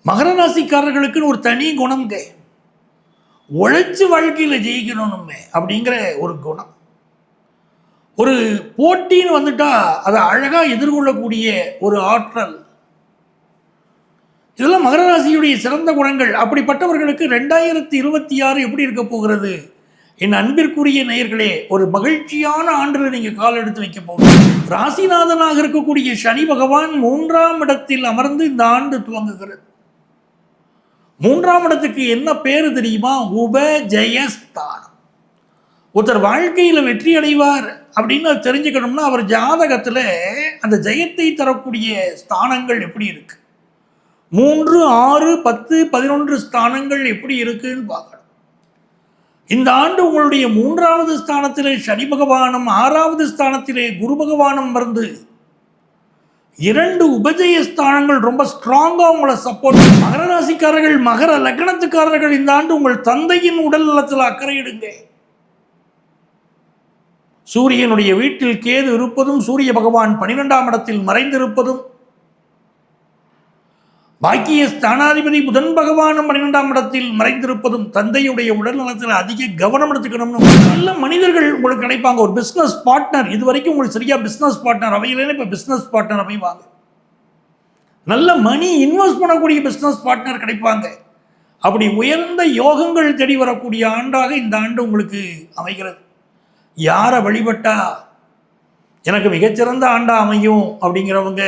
மகர ராசிக்காரர்களுக்குன்னு ஒரு தனி குணம்ங்க. உழைச்சி வாழ்க்கையில் ஜெயிக்கணுமே அப்படிங்கிற ஒரு குணம். ஒரு போட்டின்னு வந்துட்டா அதை அழகா எதிர்கொள்ளக்கூடிய ஒரு ஆற்றல், இதெல்லாம் மகர ராசியுடைய சிறந்த குணங்கள். அப்படிப்பட்டவர்களுக்கு 2026 எப்படி இருக்க போகிறது? என் அன்பிற்குரிய நேயர்களே, ஒரு மகிழ்ச்சியான ஆண்டில் நீங்க கால் எடுத்து வைக்க போகிறீங்க. ராசிநாதனாக இருக்கக்கூடிய சனி பகவான் 3ஆம் இடத்தில் அமர்ந்து இந்த ஆண்டு துவங்குகிறது. 3ஆம் இடத்துக்கு என்ன பேரு தெரியுமா? உபஜயஸ்தானம். ஒருத்தர் வாழ்க்கையில் வெற்றி அடைவார் அப்படின்னு தெரிஞ்சுக்கணும்னா அவர் ஜாதகத்தில் அந்த ஜெயத்தை தரக்கூடிய ஸ்தானங்கள் எப்படி இருக்கு, 3, 6, 10, 11 ஸ்தானங்கள் எப்படி இருக்குன்னு பார்க்கணும். இந்த ஆண்டு உங்களுடைய 3ஆவது ஸ்தானத்திலே சனி பகவானும் 6ஆவது ஸ்தானத்திலே குரு பகவானும் வந்து 2 உபஜயஸ்தானங்கள் ரொம்ப ஸ்ட்ராங்கா உங்களை சப்போர்ட். மகர ராசிக்காரர்கள், மகர லக்னத்துக்காரர்கள், இந்த ஆண்டு உங்கள் தந்தையின் உடல் நலத்தில் அக்கறையிடுங்க. சூரியனுடைய வீட்டில் கேது இருப்பதும், சூரிய பகவான் 12ஆம் இடத்தில் மறைந்திருப்பதும், பாக்கிய ஸ்தானாதிபதி புதன் பகவானும் 12ஆம் இடத்தில் மறைந்திருப்பதும் தந்தையுடைய உடல் நலத்தில் அதிக கவனம் எடுத்துக்கணும்னு. நல்ல மனிதர்கள் உங்களுக்கு கிடைப்பாங்க. ஒரு பிஸ்னஸ் பார்ட்னர், இது வரைக்கும் உங்களுக்கு சரியா பிஸ்னஸ் பார்ட்னர் அவையிலே இப்போ பிஸ்னஸ் பார்ட்னர் அமைவாங்க. நல்ல மணி இன்வெஸ்ட் பண்ணக்கூடிய பிஸ்னஸ் பார்ட்னர் கிடைப்பாங்க. அப்படி உயர்ந்த யோகங்கள் தேடி வரக்கூடிய ஆண்டாக இந்த ஆண்டு உங்களுக்கு அமைகிறது. யாரை வழிபட்டா எனக்கு மிகச்சிறந்த ஆண்டா அமையும் அப்படிங்கிறவங்க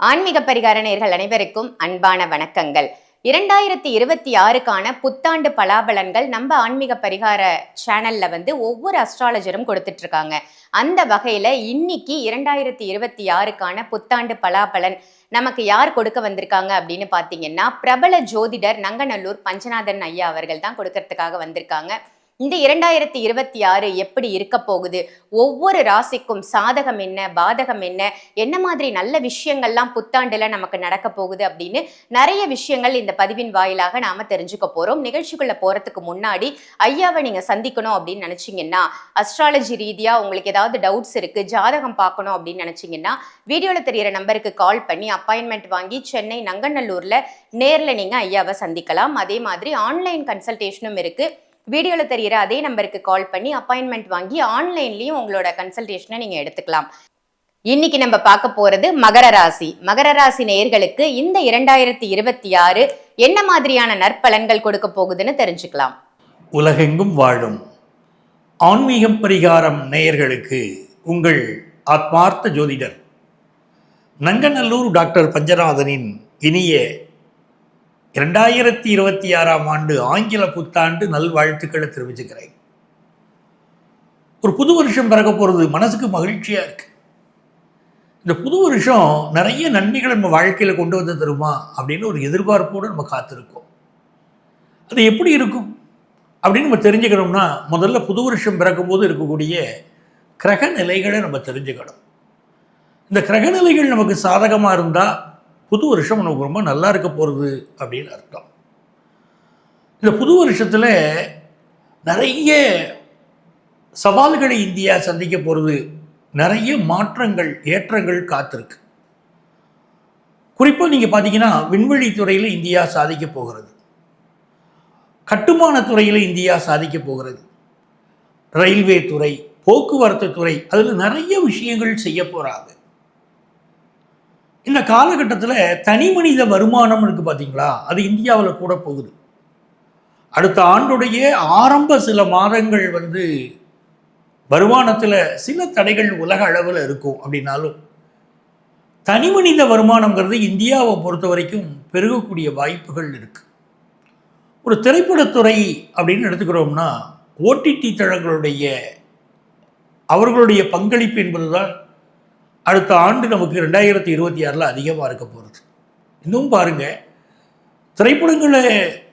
ஆன்மீக பரிகார நேயர்கள் அனைவருக்கும் அன்பான வணக்கங்கள். 2026க்கான புத்தாண்டு பலாபலன்கள் நம்ம ஆன்மீக பரிகார சேனல்ல ஒவ்வொரு அஸ்ட்ராலஜரும் கொடுத்துட்டு இருக்காங்க. அந்த வகையில இன்னைக்கு 2026க்கான புத்தாண்டு பலாபலன் நமக்கு யார் கொடுக்க வந்திருக்காங்க அப்படின்னு பாத்தீங்கன்னா, பிரபல ஜோதிடர் நங்கநல்லூர் பஞ்சநாதன் ஐயா அவர்கள் தான் கொடுக்கறதுக்காக வந்திருக்காங்க. இந்த 2026 எப்படி இருக்க போகுது, ஒவ்வொரு ராசிக்கும் சாதகம் என்ன, பாதகம் என்ன, என்ன மாதிரி நல்ல விஷயங்கள்லாம் புத்தாண்டுல நமக்கு நடக்க போகுது அப்படின்னு நிறைய விஷயங்கள் இந்த பதிவின் வாயிலாக நாம தெரிஞ்சுக்க போறோம். நிகழ்ச்சிக்குள்ள போறதுக்கு முன்னாடி ஐயாவை நீங்க சந்திக்கணும் அப்படின்னு நினைச்சீங்கன்னா, அஸ்ட்ராலஜி ரீதியா உங்களுக்கு ஏதாவது டவுட்ஸ் இருக்கு, ஜாதகம் பார்க்கணும் அப்படின்னு நினைச்சீங்கன்னா, வீடியோல தெரியிற நம்பருக்கு கால் பண்ணி அப்பாயின்மெண்ட் வாங்கி சென்னை நங்கநல்லூர்ல நேர்ல நீங்க ஐயாவை சந்திக்கலாம். அதே மாதிரி ஆன்லைன் கன்சல்டேஷனும் இருக்கு. வீடியோல தெரியிற அதே நம்பருக்கு கால் பண்ணி அப்பாயின்மெண்ட் வாங்கி ஆன்லைன்லயும் உங்களோட கன்சல்டேஷனை நீங்க எடுத்துக்கலாம். இன்னைக்கு நம்ம பார்க்க போறது மகர ராசி. மகர ராசி நேயர்களுக்கு இந்த 2026 என்ன மாதிரியான நற்பலன்கள் கொடுக்க போகுதுன்னு தெரிஞ்சுக்கலாம். உலகெங்கும் வாழும் ஆன்மீகம் பரிகாரம் நேயர்களுக்கு உங்கள் ஆத்மார்த்த ஜோதிடர் நங்கநல்லூர் டாக்டர் பஞ்சநாதனின் இனிய 2026ஆம் ஆண்டு ஆங்கில புத்தாண்டு நல்வாழ்த்துக்களை தெரிவிச்சுக்கிறேன். ஒரு புது வருஷம் பிறக்க போகிறது, மனசுக்கு மகிழ்ச்சியாக இருக்கு. இந்த புது வருஷம் நிறைய நன்மைகளை நம்ம வாழ்க்கையில் கொண்டு வந்து தருமா அப்படின்னு ஒரு எதிர்பார்ப்போடு நம்ம காத்திருக்கோம். அது எப்படி இருக்கும் அப்படின்னு நம்ம தெரிஞ்சுக்கணும்னா, முதல்ல புது வருஷம் பிறக்கும் போது இருக்கக்கூடிய கிரக நிலைகளை நம்ம தெரிஞ்சுக்கணும். இந்த கிரக நிலைகள் நமக்கு சாதகமாக இருந்தால் புது வருஷம் நமக்கு ரொம்ப நல்லா இருக்க போகிறது அப்படின்னு அர்த்தம். இந்த புது வருஷத்தில் நிறைய சவால்களை இந்தியா சந்திக்க போகிறது. நிறைய மாற்றங்கள், ஏற்றங்கள் காத்திருக்கு. குறிப்பாக நீங்கள் பார்த்தீங்கன்னா, விண்வெளி துறையில் இந்தியா சாதிக்க போகிறது, கட்டுமான துறையில் இந்தியா சாதிக்க போகிறது, ரயில்வே துறை, போக்குவரத்து துறை, அதில் நிறைய விஷயங்கள் செய்ய போகிறாங்க. இந்த காலகட்டத்தில் தனி மனித வருமானம் இருக்குது பார்த்தீங்களா, அது இந்தியாவில் கூட போகுது. அடுத்த ஆண்டுடைய ஆரம்ப சில மாதங்கள் வருமானத்தில் சில தடைகள் உலக அளவில் இருக்கும். அப்படின்னாலும் தனி மனித வருமானங்கிறது இந்தியாவை பொறுத்த வரைக்கும் பெருகக்கூடிய வாய்ப்புகள் இருக்குது. ஒரு திரைப்படத்துறை அப்படின்னு எடுத்துக்கிறோம்னா, ஓடிடி தளங்களுடைய அவர்களுடைய பங்களிப்பு என்பதுதான் அடுத்த ஆண்டு நமக்கு 2026 அதிகமாக இருக்க போகிறது. இன்னும் பாருங்கள், திரைப்படங்களில்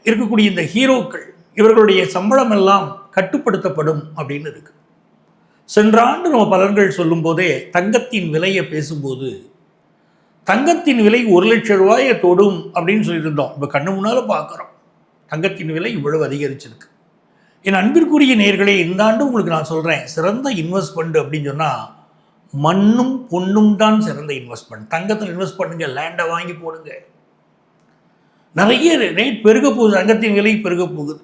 இருக்கக்கூடிய இந்த ஹீரோக்கள், இவர்களுடைய சம்பளம் எல்லாம் கட்டுப்படுத்தப்படும் அப்படின்னு இருக்கு. சென்ற ஆண்டு நம்ம பலன்கள் சொல்லும் போதே தங்கத்தின் விலையை பேசும்போது தங்கத்தின் விலை 1,00,000 தொடும் அப்படின்னு சொல்லியிருந்தோம். இப்போ கண்ணு முன்னால் பார்க்குறோம் தங்கத்தின் விலை இவ்வளவு அதிகரிச்சிருக்கு. என் அன்பிற்குரிய நேயர்களே, இந்த ஆண்டு உங்களுக்கு நான் சொல்கிறேன், சிறந்த இன்வெஸ்ட்மெண்ட் அப்படின்னு சொன்னால் மண்ணும் பொண்ணும் தான் சிறந்த இன்வெஸ்ட்மெண்ட். தங்கத்தில் இன்வெஸ்ட் பண்ணுங்க, லேண்டை வாங்கி போடுங்க. நிறைய ரேட் பெருக போகுது, தங்கத்தின் விலை பெருக போகுது.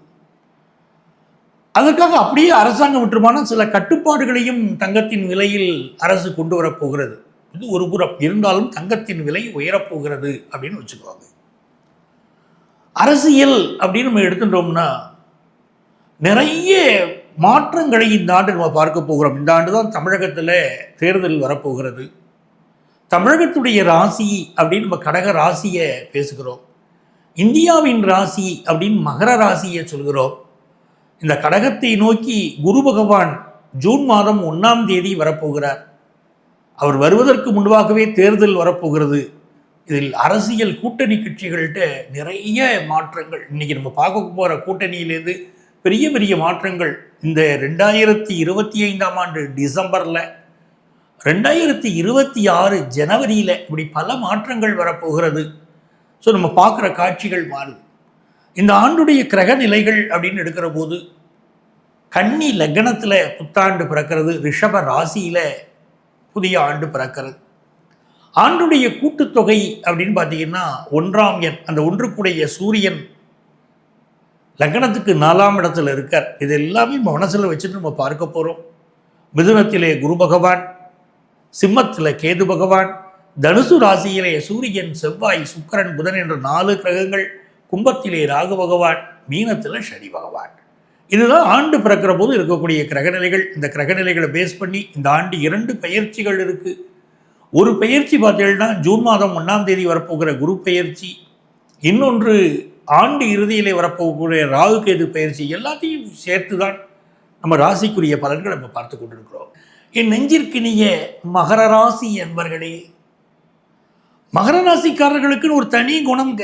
அதற்காக அப்படியே அரசாங்கம் விட்டுருமான சில கட்டுப்பாடுகளையும் தங்கத்தின் விலையில் அரசு கொண்டு வரப்போகிறது. இது ஒரு புறம் இருந்தாலும் தங்கத்தின் விலை உயரப்போகிறது அப்படின்னு வச்சுக்குவாங்க. அரசியல் அப்படின்னு நம்ம எடுத்துட்டோம்னா நிறைய மாற்றங்களை இந்த ஆண்டு நம்ம பார்க்க போகிறோம். இந்த ஆண்டு தான் தமிழகத்தில் தேர்தல் வரப்போகிறது. தமிழகத்துடைய ராசி அப்படின்னு நம்ம கடக ராசியை பேசுகிறோம். இந்தியாவின் ராசி அப்படின்னு மகர ராசியை சொல்கிறோம். இந்த கடகத்தை நோக்கி குரு பகவான் ஜூன் மாதம் 1ஆம் தேதி வரப்போகிறார். அவர் வருவதற்கு முன்பாகவே தேர்தல் வரப்போகிறது. இதில் அரசியல் கூட்டணி கட்சிகள்கிட்ட நிறைய மாற்றங்கள், இன்னைக்கு நம்ம பார்க்க போகிற கூட்டணியிலேருந்து பெரிய பெரிய மாற்றங்கள் இந்த 2025ஆம் ஆண்டு டிசம்பரில், 2026 ஜனவரியில் இப்படி பல மாற்றங்கள் வரப்போகிறது. ஸோ நம்ம பார்க்குற காட்சிகள் மாறுது. இந்த ஆண்டுடைய கிரக நிலைகள் அப்படின்னு எடுக்கிற போது கன்னி லக்னத்தில் புத்தாண்டு பிறக்கிறது, ரிஷப ராசியில் புதிய ஆண்டு பிறக்கிறது. ஆண்டுடைய கூட்டுத்தொகை அப்படின்னு பார்த்தீங்கன்னா 1ஆம் எண், அந்த ஒன்றுக்குடைய சூரியன் லக்னத்துக்கு 4ஆம் இடத்துல இருக்கார். இது எல்லாமே மனசில் வச்சுட்டு நம்ம பார்க்க போகிறோம். மிதுனத்திலே குரு பகவான், சிம்மத்தில் கேது பகவான், தனுசு ராசியிலே சூரியன், செவ்வாய், சுக்கிரன், புதன் என்ற 4 கிரகங்கள், கும்பத்திலே ராகு பகவான், மீனத்தில் சனி பகவான். இதுதான் ஆண்டு பிறக்கிற போது இருக்கக்கூடிய கிரகநிலைகள். இந்த கிரகநிலைகளை பேஸ் பண்ணி இந்த ஆண்டு 2 பெயர்ச்சிகள் இருக்குது. ஒரு பெயர்ச்சி பார்த்தீங்கன்னா ஜூன் மாதம் 1ஆம் தேதி வரப்போகிற குரு பெயர்ச்சி, இன்னொன்று ஆண்டு இறுதியிலே வரப்போகக்கூடிய ராகு கேது பெயர்ச்சி. எல்லாத்தையும் சேர்த்து தான் நம்ம ராசிக்குரிய பலன்களை நம்ம பார்த்து கொண்டிருக்கிறோம். என் நெஞ்சிற்கினிய மகர ராசி என்பர்களே, மகர ராசிக்காரர்களுக்குன்னு ஒரு தனி குணம்ங்க.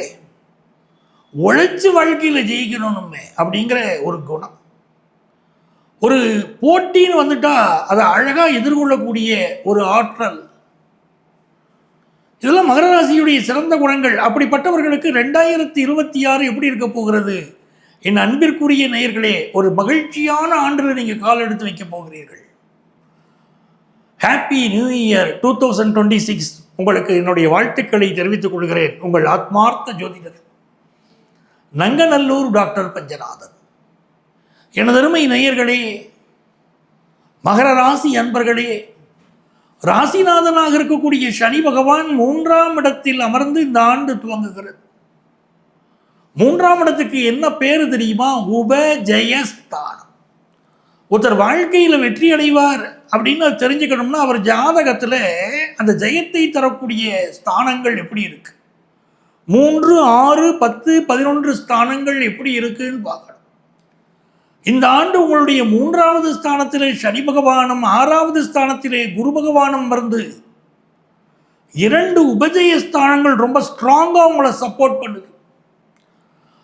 உழைச்சி வாழ்க்கையில் ஜெயிக்கணுமே அப்படிங்கிற ஒரு குணம். ஒரு போட்டின்னு வந்துட்டா அதை அழகாக எதிர்கொள்ளக்கூடிய ஒரு ஆற்றல், இதெல்லாம் மகர ராசியுடைய சிறந்த குணங்கள். அப்படிப்பட்டவர்களுக்கு 2026 எப்படி இருக்க போகிறது? என் அன்பிற்குரிய நேயர்களே, ஒரு மகிழ்ச்சியான ஆண்டில் நீங்கள் கால் எடுத்து வைக்க போகிறீர்கள். Happy new year 2026. உங்களுக்கு என்னுடைய வாழ்த்துக்களை தெரிவித்துக் கொள்கிறேன். உங்கள் ஆத்மார்த்த ஜோதிடர் நங்கநல்லூர் டாக்டர் பஞ்சநாதன். எனதருமை நேயர்களே, மகர ராசி அன்பர்களே, ராசிநாதனாக இருக்கக்கூடிய சனி பகவான் 3ஆம் இடத்தில் அமர்ந்து இந்த ஆண்டு துவங்குகிறது. 3ஆம் இடத்துக்கு என்ன பேரு தெரியுமா? உபஜயஸ்தானம். ஒருத்தர் வாழ்க்கையில் வெற்றி அடைவார் அப்படின்னு தெரிஞ்சுக்கணும்னா அவர் ஜாதகத்தில் அந்த ஜெயத்தை தரக்கூடிய ஸ்தானங்கள் எப்படி இருக்கு, 3, 6, 10, 11 ஸ்தானங்கள் எப்படி இருக்குன்னு பார்க்கணும். இந்த ஆண்டு உங்களுடைய 3ஆவது ஸ்தானத்திலே சனி பகவானும் 6ஆவது ஸ்தானத்திலே குரு பகவானும் வந்து 2 உபஜய ஸ்தானங்கள் ரொம்ப ஸ்ட்ராங்காக உங்களை சப்போர்ட் பண்ணுது.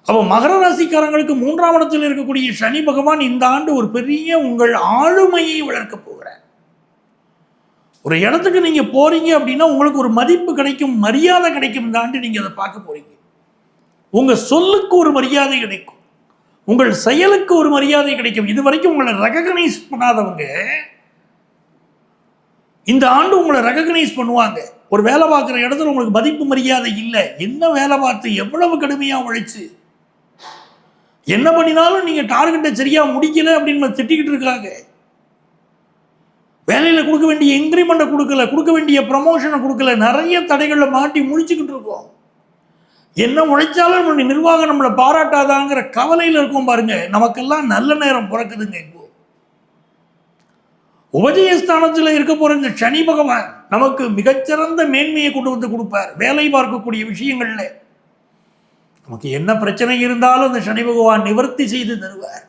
அப்போ மகர ராசிக்காரங்களுக்கு 3ஆம் இடத்தில் இருக்கக்கூடிய சனி பகவான் இந்த ஆண்டு ஒரு பெரிய உங்கள் ஆளுமையை வளர்க்க போகிறார். ஒரு இடத்துக்கு நீங்க போறீங்க அப்படின்னா உங்களுக்கு ஒரு மதிப்பு கிடைக்கும், மரியாதை கிடைக்கும். இந்த ஆண்டு நீங்க அதை பார்க்க போறீங்க. உங்க சொல்லுக்கு ஒரு மரியாதை கிடைக்கும், உங்கள் செயலுக்கு ஒரு மரியாதை கிடைக்கும். இது வரைக்கும் உங்களை ரெகக்னைஸ் பண்ணாதவங்க இந்த ஆண்டு உங்களை ரெகக்னைஸ் பண்ணுவாங்க. ஒரு வேலை பார்க்குற இடத்துல உங்களுக்கு மதிப்பு மரியாதை இல்லை, என்ன வேலை பார்த்து எவ்வளவு கடுமையாக உழைச்சு என்ன பண்ணினாலும் நீங்க டார்கெட்டை சரியா முடிக்கல அப்படின்னு திட்டிக்கிட்டு இருக்காங்க. வேலையில் கொடுக்க வேண்டிய இன்க்ரிமெண்ட்டை கொடுக்கல, கொடுக்க வேண்டிய ப்ரமோஷனை கொடுக்கல, நிறைய தடைகளில் மாட்டி முடிச்சுக்கிட்டு இருக்கோம். என்ன உழைச்சாலும் நம்மளுடைய நிர்வாகம் நம்மளை பாராட்டாதாங்கிற கவலையில் இருக்கும் பாருங்க. நமக்கெல்லாம் நல்ல நேரம் பிறக்குதுங்க. இப்போ உபஜயஸ்தானத்தில் இருக்க போற இந்த சனி பகவான் நமக்கு மிகச்சிறந்த மேன்மையை கொண்டு வந்து கொடுப்பார். வேலை பார்க்கக்கூடிய விஷயங்கள்ல நமக்கு என்ன பிரச்சனை இருந்தாலும் அந்த சனி பகவான் நிவர்த்தி செய்து தருவார்.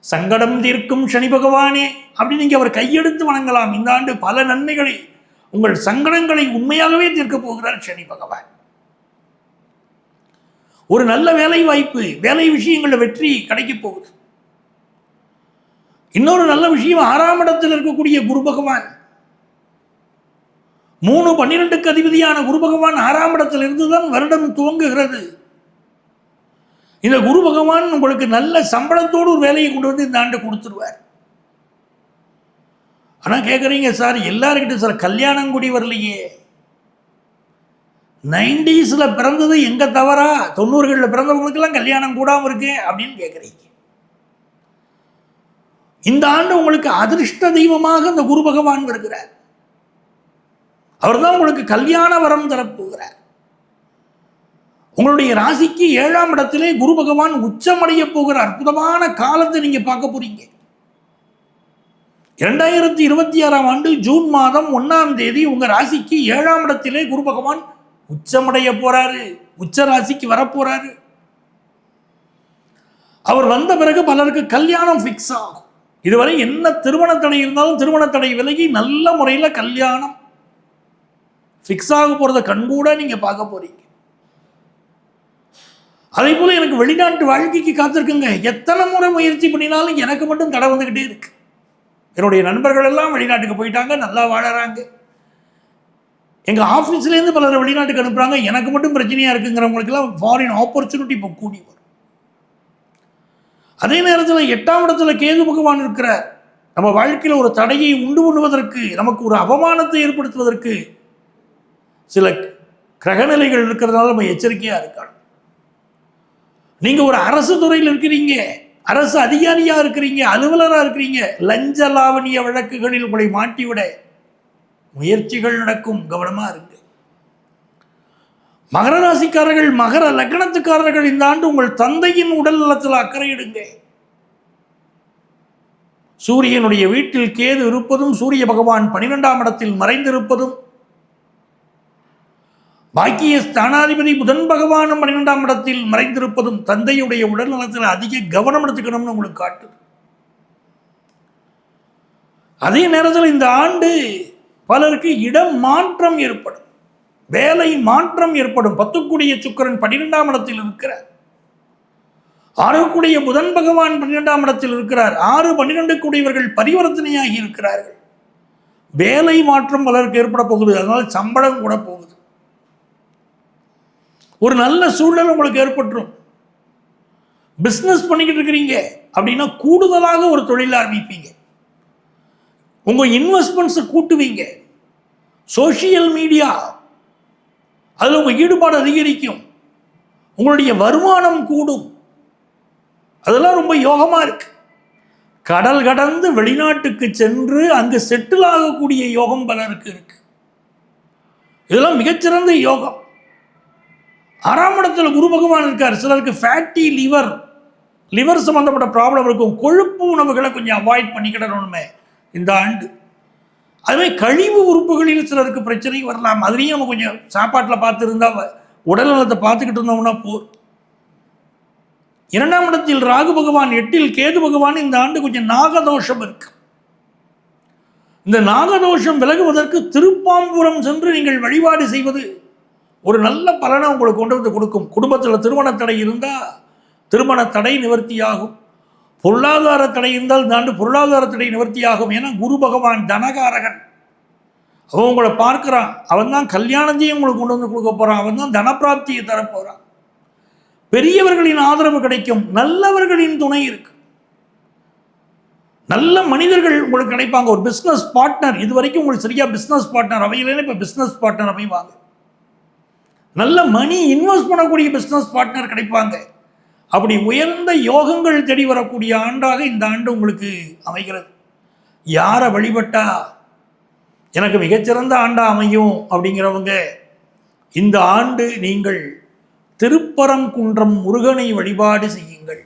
சங்கடம் தீர்க்கும் சனி பகவானே அப்படின்னு நீங்க அவர் கையெடுத்து வணங்கலாம். இந்த ஆண்டு பல நன்மைகளை, உங்கள் சங்கடங்களை உண்மையாகவே தீர்க்க போகிறார் சனி பகவான். ஒரு நல்ல வேலை வாய்ப்பு, வேலை விஷயங்களில் வெற்றி கிடைக்க போகுது. இன்னொரு நல்ல விஷயம், 6ஆம் இடத்தில் இருக்கக்கூடிய குரு பகவான் 3-12க்கு அதிபதியான குரு பகவான் 6ஆம் இடத்தில் இருந்துதான் வருடம் துவங்குகிறது. இந்த குரு பகவான் உங்களுக்கு நல்ல சம்பளத்தோடு ஒரு வேலையை கொண்டு வந்து இந்த ஆண்டு கொடுத்துருவார். ஆனால் கேட்குறீங்க சார், எல்லாருக்கிட்ட சார் கல்யாணம் கூடி வரலையே, 90s பிறந்தது எங்க தவறா, 90களில் பிறந்தவங்களுக்கெல்லாம் கல்யாணம் கூடாமல் இருக்கு அப்படின்னு கேட்குறீங்க. இந்த ஆண்டு உங்களுக்கு அதிர்ஷ்ட தெய்வமாக இந்த குரு பகவான் வருகிறார். அவர் தான் உங்களுக்கு கல்யாண வரம் தரப்போகிறார். உங்களுடைய ராசிக்கு 7ஆம் இடத்திலே குரு பகவான் உச்சமடைய போகிற அற்புதமான காலத்தை நீங்க பார்க்க போறீங்க. 2026ஆம் ஆண்டு ஜூன் மாதம் 1ஆம் தேதி உங்க ராசிக்கு 7ஆம் இடத்திலே குரு பகவான் உச்சமடைய போறாரு, உச்ச ராசிக்கு வரப்போறாரு. அவர் வந்த பிறகு பலருக்கு கல்யாணம் ஃபிக்ஸ் ஆகும். இதுவரை என்ன திருமண தடை இருந்தாலும் திருமண தடை விலகி நல்ல முறையில் கல்யாணம் ஃபிக்ஸ் ஆக போறதை கண்கூட நீங்க பார்க்க போறீங்க. அதே போல எனக்கு வெளிநாட்டு வாழ்க்கைக்கு காத்திருக்குங்க. எத்தனை முறை முயற்சி பண்ணினாலும் எனக்கு மட்டும் தடை வந்துகிட்டே இருக்கு. என்னுடைய நண்பர்கள் எல்லாம் வெளிநாட்டுக்கு போயிட்டாங்க, நல்லா வாழறாங்க. எங்க ஆபீஸ்லேருந்து பலர் வெளிநாட்டுக்கு அனுப்புறாங்க, எனக்கு மட்டும் பிரச்சனையா இருக்குங்கிறவங்களுக்கெல்லாம் ஃபாரின் ஆப்பர்ச்சுனிட்டி இப்போ கூடி வரும். அதே நேரத்தில் 8ஆம் இடத்துல கேது பகவான் இருக்கிறார். நம்ம வாழ்க்கையில் ஒரு தடையை உண்டு பண்ணுவதற்கு, நமக்கு ஒரு அவமானத்தை ஏற்படுத்துவதற்கு சில கிரகநிலைகள் இருக்கிறதுனால நம்ம எச்சரிக்கையா இருக்கணும். நீங்க ஒரு அரசு துறையில் இருக்கிறீங்க, அரசு அதிகாரியா இருக்கிறீங்க, அலுவலரா இருக்கிறீங்க, லஞ்ச லாவணிய வழக்குகளில் உங்களை மாட்டிவிட முயற்சிகள் நடக்கும், கவனமா இருங்க. மகர ராசிக்காரர்கள், மகர லக்னத்துக்காரர்கள், இந்த ஆண்டு உங்கள் தந்தையின் உடல் நலத்தில் அக்கறை எடுங்க. சூரியனுடைய வீட்டில் கேது இருப்பதும், சூரிய பகவான் 12ஆம் இடத்தில் மறைந்திருப்பதும், பாக்கிய ஸ்தானாதிபதி புதன் பகவானும் 12ஆம் இடத்தில் மறைந்திருப்பதும் தந்தையுடைய உடல் நலத்தில் அதிக கவனம் எடுத்துக்கணும்னு உங்களுக்கு காட்டுது. அதே நேரத்தில் இந்த ஆண்டு பலருக்கு இடம் மாற்றம் ஏற்படும், வேலை மாற்றம் ஏற்படும். 10க்குடைய சுக்கிரன் 12ஆம் இடத்தில் இருக்கிறார். 6க்குடைய புதன் பகவான் 12ஆம் இடத்தில் இருக்கிறார். 6-12க்குடையவர்கள் பரிவர்த்தனையாகி இருக்கிறார்கள். வேலை மாற்றம் பலருக்கு ஏற்பட போகுது, அதனால் சம்பளம் கூட போகுது. ஒரு நல்ல சூழ்நிலை உங்களுக்கு ஏற்பட்டுரும். பிஸ்னஸ் பண்ணிக்கிட்டு இருக்கிறீங்க அப்படின்னா கூடுதலாக ஒரு தொழில் ஆரம்பிப்பீங்க. உங்க இன்வெஸ்ட்மெண்ட்ஸை கூட்டுவீங்க. சோசியல் மீடியா, அதில் உங்க ஈடுபாடு அதிகரிக்கும். உங்களுடைய வருமானம் கூடும். அதெல்லாம் ரொம்ப யோகமா இருக்கு. கடல் கடந்து வெளிநாட்டுக்கு சென்று அங்கு செட்டில் ஆகக்கூடிய யோகம் பலருக்கு இருக்கு. இதெல்லாம் மிகச்சிறந்த யோகம். 6ஆம் இடத்துல குரு பகவான் இருக்கார். சிலருக்கு ஃபேட்டி லிவர் சம்பந்தப்பட்ட ப்ராப்ளம் இருக்கும். கொழுப்பு உணவுகளை கொஞ்சம் அவாய்ட் பண்ணிக்கிடணுமே இந்த ஆண்டு. அதுவே கழிவு உறுப்புகளில் சிலருக்கு பிரச்சனை வரலாம். அதுலேயும் நம்ம கொஞ்சம் சாப்பாட்டில் பார்த்து இருந்தால், உடல் நலத்தை பார்த்துக்கிட்டு இருந்தோம்னா போர். 2ஆம் இடத்தில் ராகு பகவான், 8இல் கேது பகவான். இந்த ஆண்டு கொஞ்சம் நாகதோஷம் இருக்கு. இந்த நாகதோஷம் விலகுவதற்கு திருப்பாம்புரம் சென்று நீங்கள் வழிபாடு செய்வது ஒரு நல்ல பலனை உங்களுக்கு கொண்டு வந்து கொடுக்கும். குடும்பத்தில் திருமண தடை இருந்தால் திருமண தடை நிவர்த்தியாகும். பொருளாதார தடை இருந்தால் இந்த ஆண்டு பொருளாதார தடை நிவர்த்தியாகும். ஏன்னா குரு பகவான் தனகாரகன், அவன் உங்களை பார்க்கிறான். அவன் தான் கல்யாணத்தையும் உங்களுக்கு கொண்டு வந்து கொடுக்க போறான். அவன் தான் தனப்பிராப்தியை தரப்போறான். பெரியவர்களின் ஆதரவு கிடைக்கும். நல்லவர்களின் துணை இருக்கு. நல்ல மனிதர்கள் உங்களுக்கு கிடைப்பாங்க. ஒரு பிஸ்னஸ் பார்ட்னர், இது வரைக்கும் உங்களுக்கு சரியா பிஸ்னஸ் பார்ட்னர் அமையலைன்னு இப்போ பிஸ்னஸ் பார்ட்னர் அமைவாங்க. நல்ல மணி இன்வெஸ்ட் பண்ணக்கூடிய பிஸ்னஸ் பார்ட்னர் கிடைப்பாங்க. அப்படி உயர்ந்த யோகங்கள் தேடி வரக்கூடிய ஆண்டாக இந்த ஆண்டு உங்களுக்கு அமைகிறது. யாரை வழிபட்டா எனக்கு மிகச்சிறந்த ஆண்டா அமையும் அப்படிங்கிறவங்க இந்த ஆண்டு நீங்கள் திருப்பரங்குன்றம் முருகனை வழிபாடு செய்யுங்கள்.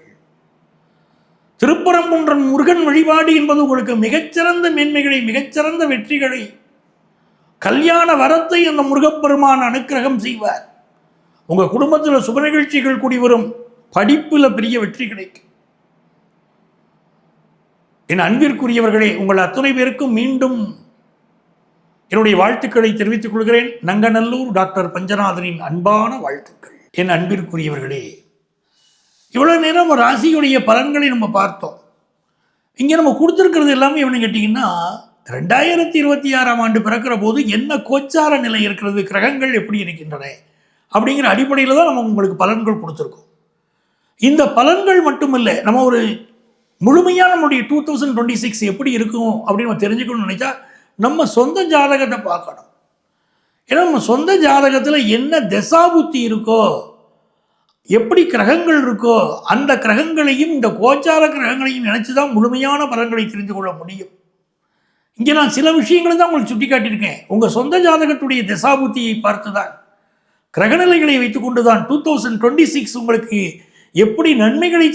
திருப்பரங்குன்றம் முருகன் வழிபாடு என்பது உங்களுக்கு மிகச்சிறந்த மேன்மைகளை, மிகச்சிறந்த வெற்றிகளை, கல்யாண வரத்தை அந்த முருகப்பெருமான் அனுக்கிரகம் செய்வார். உங்க குடும்பத்தில் சுப நிகழ்ச்சிகள் கூடி வரும். படிப்பில் பெரிய வெற்றி கிடைக்கும். என் அன்பிற்குரியவர்களே, உங்கள் அத்தனை பேருக்கும் மீண்டும் என்னுடைய வாழ்த்துக்களை தெரிவித்துக் கொள்கிறேன். நங்கநல்லூர் டாக்டர் பஞ்சநாதனின் அன்பான வாழ்த்துக்கள். என் அன்பிற்குரியவர்களே, இவ்வளவு நேரம் ராசியுடைய பலன்களை நம்ம பார்த்தோம். இங்கே நம்ம கொடுத்துருக்கிறது எல்லாமே எப்படின்னு கேட்டிங்கன்னா 2026ஆம் ஆண்டு பிறக்கிற போது என்ன கோச்சார நிலை இருக்கிறது, கிரகங்கள் எப்படி இருக்கின்றன அப்படிங்கிற அடிப்படையில் தான் நம்ம உங்களுக்கு பலன்கள் கொடுத்துருக்கோம். இந்த பலன்கள் மட்டுமில்லை, நம்ம ஒரு முழுமையாக நம்மளுடைய 2026 எப்படி இருக்கும் அப்படின்னு நம்ம தெரிஞ்சுக்கணும்னு நினைச்சா நம்ம சொந்த ஜாதகத்தை பார்க்கணும். ஏன்னா நம்ம சொந்த ஜாதகத்தில் என்ன தசாபுத்தி இருக்கோ, எப்படி கிரகங்கள் இருக்கோ, அந்த கிரகங்களையும் இந்த கோச்சார கிரகங்களையும் நினைச்சு தான் முழுமையான பலன்களை தெரிந்து கொள்ள முடியும். இங்கே நான் சில விஷயங்களை தான் உங்களுக்கு சுட்டி காட்டியிருக்கேன். உங்கள் சொந்த ஜாதகத்துடைய தசாபுத்தியை பார்த்து தான், கிரகநிலைகளை வைத்துக்கொண்டு தான் 2026 உங்களுக்கு எப்படி நன்மைகளை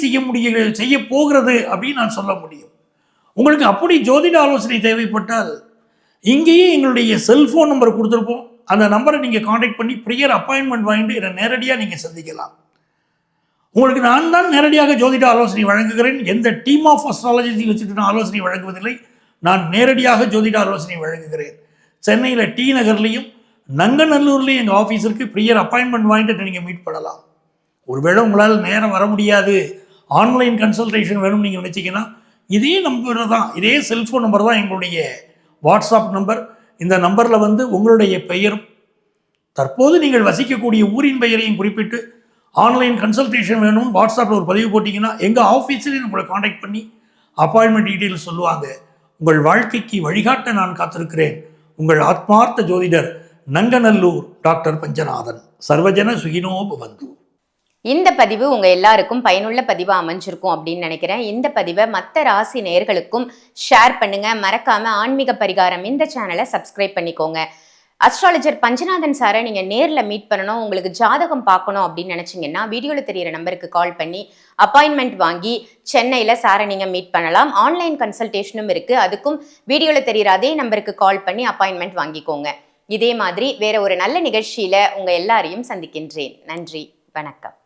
செய்ய போகிறது அப்படின்னு நான் சொல்ல முடியும். உங்களுக்கு அப்படி ஜோதிட ஆலோசனை தேவைப்பட்டால் இங்கேயே எங்களுடைய செல்ஃபோன் நம்பர் கொடுத்துருப்போம். அந்த நம்பரை நீங்கள் காண்டாக்ட் பண்ணி ப்ரியர் அப்பாயின்மெண்ட் வாங்கிட்டு என்னை நேரடியாக நீங்கள் சந்திக்கலாம். உங்களுக்கு நான் தான் நேரடியாக ஜோதிட ஆலோசனை வழங்குகிறேன். எந்த டீம் ஆஃப் அஸ்ட்ராலஜி வச்சுட்டு நான் ஆலோசனை வழங்குவதில்லை. நான் நேரடியாக ஜோதிட ஆலோசனை வழங்குகிறேன். சென்னையில் டி நகர்லையும் நங்கநல்லூர்லேயும் எங்கள் ஆஃபீஸ் இருக்குது. ப்ரியர் அப்பாயின்மெண்ட் வாங்கிட்டு நீங்கள் மீட் பண்ணலாம். ஒருவேளை உங்களால் நேரம் வர முடியாது, ஆன்லைன் கன்சல்டேஷன் வேணும்னு நீங்கள் நினச்சிங்கன்னா இதே நம்பர் தான், இதே செல்ஃபோன் நம்பர் தான் எங்களுடைய வாட்ஸ்அப் நம்பர். இந்த நம்பரில் உங்களுடைய பெயரும் தற்போது நீங்கள் வசிக்கக்கூடிய ஊரின் பெயரையும் குறிப்பிட்டு ஆன்லைன் கன்சல்டேஷன் வேணும்னு வாட்ஸ்அப்பில் ஒரு பதிவு போட்டிங்கன்னா எங்கள் ஆஃபீஸில் உங்களை காண்டாக்ட் பண்ணி அப்பாயின்மெண்ட் டீட்டெயில்ஸ் சொல்லுவாங்க. உங்கள் வாழ்க்கைக்கு வழிகாட்ட நான் காத்திருக்கிறேன். உங்கள் ஆத்மார்த்த ஜோதிடர் நங்கநல்லூர் டாக்டர் பஞ்சநாதன். சர்வஜன சுகினோ பவந்து. இந்த பதிவு உங்க எல்லாருக்கும் பயனுள்ள பதிவா அமைஞ்சிருக்கும் அப்படின்னு நினைக்கிறேன். இந்த பதிவை மற்ற ராசி நேயர்களுக்கும் ஷேர் பண்ணுங்க. மறக்காம ஆன்மீக பரிகாரம் இந்த சேனலை சப்ஸ்கிரைப் பண்ணிக்கோங்க. அஸ்ட்ராலஜர் பஞ்சநாதன் சாரை நீங்க நேர்ல மீட் பண்ணணும், உங்களுக்கு ஜாதகம் பார்க்கணும் அப்படின்னு நினைச்சீங்கன்னா வீடியோல தெரியிற நம்பருக்கு கால் பண்ணி அப்பாயின்மெண்ட் வாங்கி சென்னையில சாரை நீங்க மீட் பண்ணலாம். ஆன்லைன் கன்சல்டேஷனும் இருக்கு. அதுக்கும் வீடியோல தெரியிற அதே நம்பருக்கு கால் பண்ணி அப்பாயின்மெண்ட் வாங்கிக்கோங்க. இதே மாதிரி வேற ஒரு நல்ல நிகழ்ச்சியில உங்க எல்லாரையும் சந்திக்கின்றேன். நன்றி, வணக்கம்.